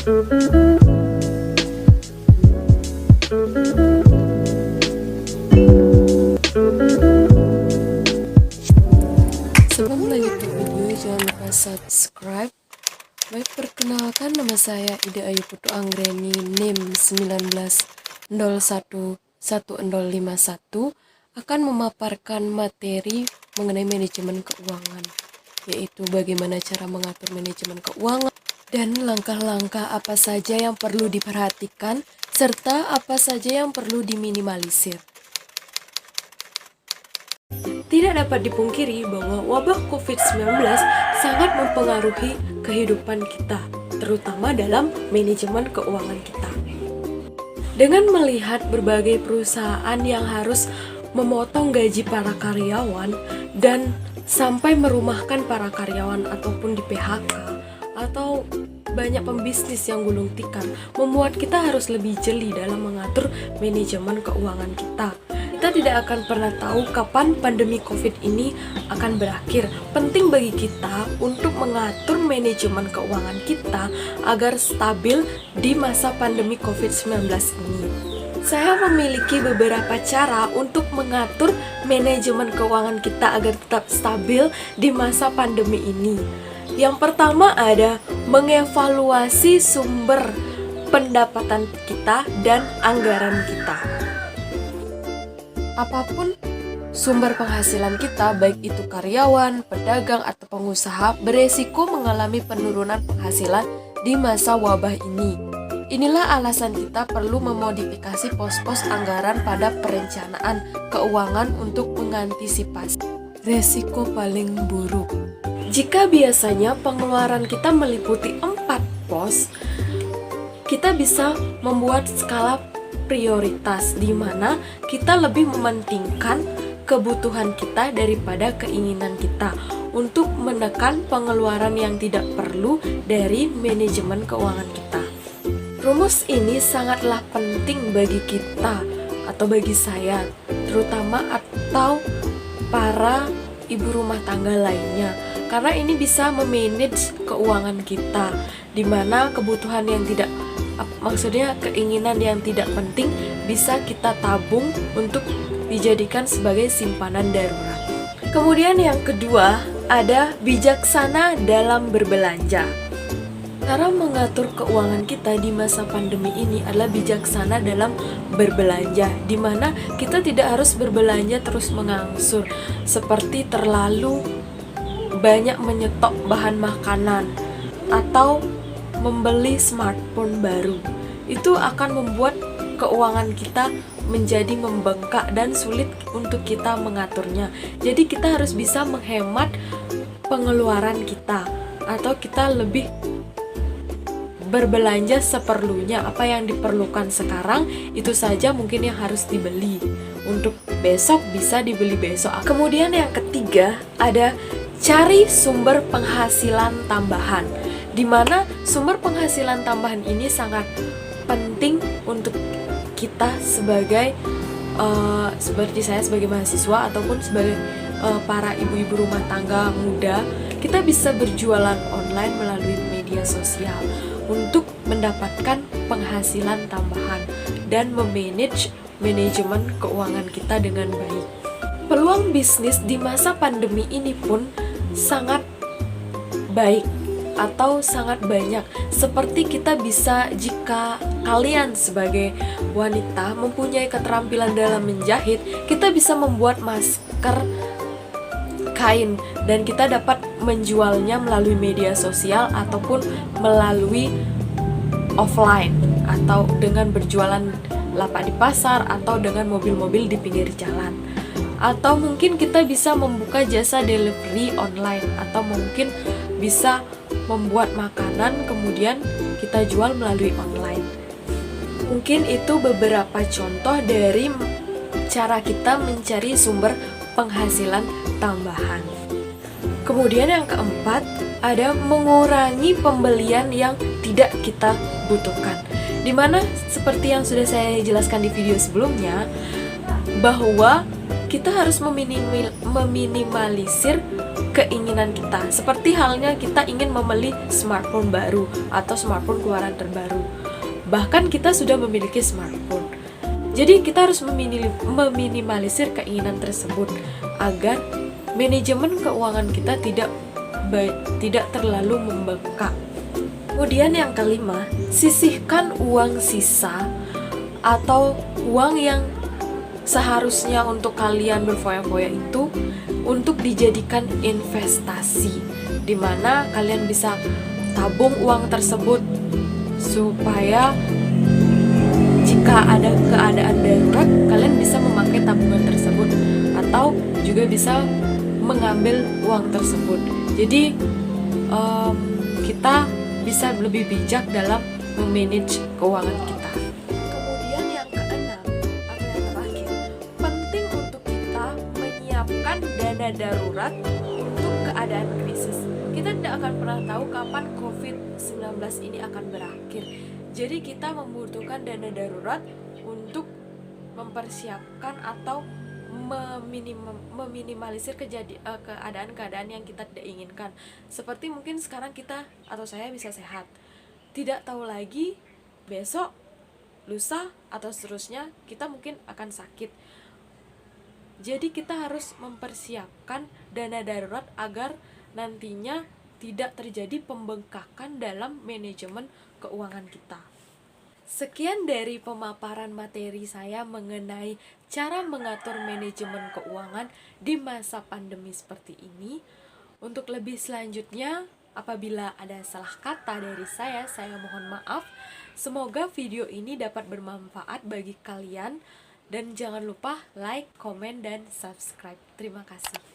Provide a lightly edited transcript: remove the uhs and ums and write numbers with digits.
Sebelum lanjut ke video, jangan lupa subscribe. Baik, perkenalkan, nama saya Ida Ayu Putu Anggreni, NIM 19011051, akan memaparkan materi mengenai manajemen keuangan, yaitu bagaimana cara mengatur manajemen keuangan dan langkah-langkah apa saja yang perlu diperhatikan serta apa saja yang perlu diminimalisir. Tidak dapat dipungkiri bahwa wabah COVID-19 sangat mempengaruhi kehidupan kita, terutama dalam manajemen keuangan kita. Dengan melihat berbagai perusahaan yang harus memotong gaji para karyawan dan sampai merumahkan para karyawan ataupun di PHK, atau banyak pembisnis yang gulung tikar, membuat kita harus lebih jeli dalam mengatur manajemen keuangan kita. Kita tidak akan pernah tahu kapan pandemi COVID ini akan berakhir. Penting bagi kita untuk mengatur manajemen keuangan kita agar stabil di masa pandemi COVID-19 ini. Saya memiliki beberapa cara untuk mengatur manajemen keuangan kita agar tetap stabil di masa pandemi ini. Yang pertama ada mengevaluasi sumber pendapatan kita dan anggaran kita. Apapun sumber penghasilan kita, baik itu karyawan, pedagang, atau pengusaha, beresiko mengalami penurunan penghasilan di masa wabah ini. Inilah alasan kita perlu memodifikasi pos-pos anggaran pada perencanaan keuangan untuk mengantisipasi resiko paling buruk. Jika biasanya pengeluaran kita meliputi 4 pos, kita bisa membuat skala prioritas di mana kita lebih mementingkan kebutuhan kita daripada keinginan kita untuk menekan pengeluaran yang tidak perlu dari manajemen keuangan kita. Rumus ini sangatlah penting bagi kita atau bagi saya terutama atau para ibu rumah tangga lainnya, karena ini bisa memanage keuangan kita di mana kebutuhan yang tidak, maksudnya keinginan yang tidak penting bisa kita tabung untuk dijadikan sebagai simpanan darurat. Kemudian yang kedua ada bijaksana dalam berbelanja. Cara mengatur keuangan kita di masa pandemi ini adalah bijaksana dalam berbelanja, di mana kita tidak harus berbelanja terus mengangsur seperti terlalu banyak menyetok bahan makanan atau membeli smartphone baru. Itu akan membuat keuangan kita menjadi membengkak dan sulit untuk kita mengaturnya. Jadi kita harus bisa menghemat pengeluaran kita, atau kita lebih berbelanja seperlunya. Apa yang diperlukan sekarang itu saja mungkin yang harus dibeli, untuk besok bisa dibeli besok. Kemudian yang ketiga ada cari sumber penghasilan tambahan, di mana sumber penghasilan tambahan ini sangat penting untuk kita sebagai seperti saya sebagai mahasiswa ataupun sebagai para ibu-ibu rumah tangga muda. Kita bisa berjualan online melalui media sosial untuk mendapatkan penghasilan tambahan dan memanage manajemen keuangan kita dengan baik. Peluang bisnis di masa pandemi ini pun sangat baik atau sangat banyak. Seperti kita bisa, jika kalian sebagai wanita mempunyai keterampilan dalam menjahit, kita bisa membuat masker kain dan kita dapat menjualnya melalui media sosial ataupun melalui offline, atau dengan berjualan lapak di pasar atau dengan mobil-mobil di pinggir jalan. Atau mungkin kita bisa membuka jasa delivery online, atau mungkin bisa membuat makanan kemudian kita jual melalui online. Mungkin itu beberapa contoh dari cara kita mencari sumber penghasilan tambahan. Kemudian yang keempat ada mengurangi pembelian yang tidak kita butuhkan, dimana seperti yang sudah saya jelaskan di video sebelumnya, bahwa kita harus meminimalisir keinginan kita. Seperti halnya kita ingin membeli smartphone baru atau smartphone keluaran terbaru. Bahkan kita sudah memiliki smartphone. Jadi kita harus meminimalisir keinginan tersebut agar manajemen keuangan kita tidak terlalu membengkak. Kemudian yang kelima, sisihkan uang sisa atau uang yang seharusnya untuk kalian berfoya-foya itu untuk dijadikan investasi, di mana kalian bisa tabung uang tersebut supaya jika ada keadaan darurat kalian bisa memakai tabungan tersebut atau juga bisa mengambil uang tersebut. Jadi kita bisa lebih bijak dalam memanage keuangan kita. Kemudian yang keenam atau yang terakhir, penting untuk kita menyiapkan dana darurat untuk keadaan krisis. Kita tidak akan pernah tahu kapan COVID-19 ini akan berakhir. Jadi kita membutuhkan dana darurat untuk mempersiapkan atau meminimalisir keadaan-keadaan yang kita tidak inginkan. Seperti mungkin sekarang kita atau saya bisa sehat, tidak tahu lagi besok, lusa atau seterusnya kita mungkin akan sakit. Jadi kita harus mempersiapkan dana darurat agar nantinya tidak terjadi pembengkakan dalam manajemen keuangan kita. Sekian dari pemaparan materi saya mengenai cara mengatur manajemen keuangan di masa pandemi seperti ini. Untuk lebih selanjutnya, apabila ada salah kata dari saya mohon maaf. Semoga video ini dapat bermanfaat bagi kalian dan jangan lupa like, komen, dan subscribe. Terima kasih.